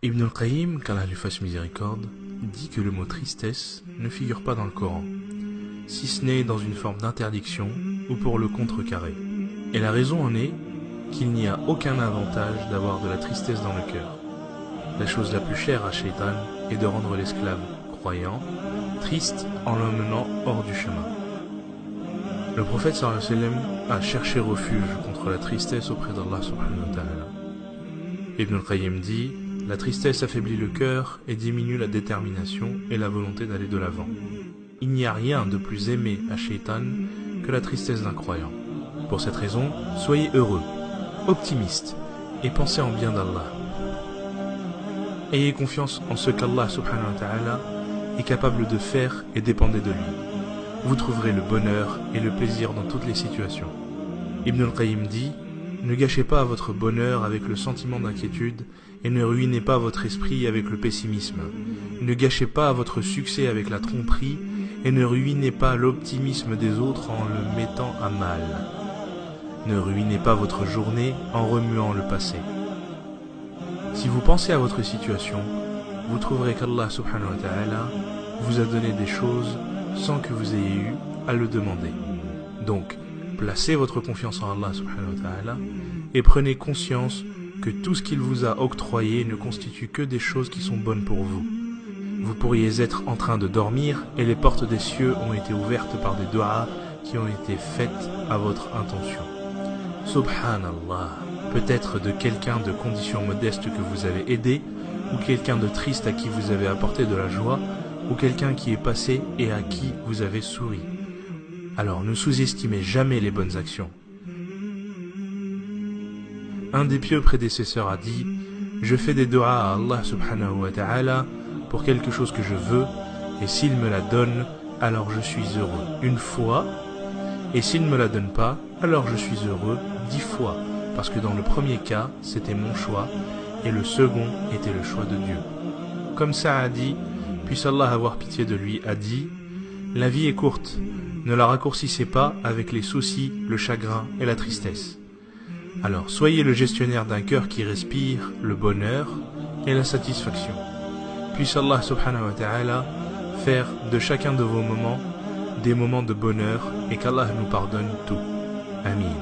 Ibn al-Qayyim, qu'Allah lui fasse miséricorde, dit que le mot tristesse ne figure pas dans le Coran, si ce n'est dans une forme d'interdiction ou pour le contrecarrer. Et la raison en est qu'il n'y a aucun avantage d'avoir de la tristesse dans le cœur. La chose la plus chère à Shaitan est de rendre l'esclave croyant, triste en l'emmenant hors du chemin. Le prophète sallallahu alayhi wa sallam a cherché refuge contre la tristesse auprès d'Allah subhanahu wa ta'ala. Ibn al-Qayyim dit: la tristesse affaiblit le cœur et diminue la détermination et la volonté d'aller de l'avant. Il n'y a rien de plus aimé à Shaitan que la tristesse d'un croyant. Pour cette raison, soyez heureux, optimistes et pensez en bien d'Allah. Ayez confiance en ce qu'Allah subhanahu wa ta'ala est capable de faire et dépendez de lui. Vous trouverez le bonheur et le plaisir dans toutes les situations. Ibn al-Qayyim dit: ne gâchez pas votre bonheur avec le sentiment d'inquiétude et ne ruinez pas votre esprit avec le pessimisme. Ne gâchez pas votre succès avec la tromperie et ne ruinez pas l'optimisme des autres en le mettant à mal. Ne ruinez pas votre journée en remuant le passé. Si vous pensez à votre situation, vous trouverez qu'Allah subhanahu wa ta'ala vous a donné des choses sans que vous ayez eu à le demander. Donc, placez votre confiance en Allah subhanahu wa ta'ala et prenez conscience que tout ce qu'il vous a octroyé ne constitue que des choses qui sont bonnes pour vous. Vous pourriez être en train de dormir et les portes des cieux ont été ouvertes par des du'as qui ont été faites à votre intention. Subhanallah, peut-être de quelqu'un de condition modeste que vous avez aidé, ou quelqu'un de triste à qui vous avez apporté de la joie, ou quelqu'un qui est passé et à qui vous avez souri. Alors ne sous-estimez jamais les bonnes actions. Un des pieux prédécesseurs a dit: je fais des du'as à Allah subhanahu wa ta'ala pour quelque chose que je veux, et s'il me la donne, alors je suis heureux une fois, et s'il ne me la donne pas, alors je suis heureux 10 fois, parce que dans le premier cas, c'était mon choix, et le second était le choix de Dieu. Comme Saadi, puisse Allah avoir pitié de lui, a dit: la vie est courte, ne la raccourcissez pas avec les soucis, le chagrin et la tristesse. Alors soyez le gestionnaire d'un cœur qui respire le bonheur et la satisfaction. Puisse Allah subhanahu wa ta'ala faire de chacun de vos moments des moments de bonheur et qu'Allah nous pardonne tout. Amin.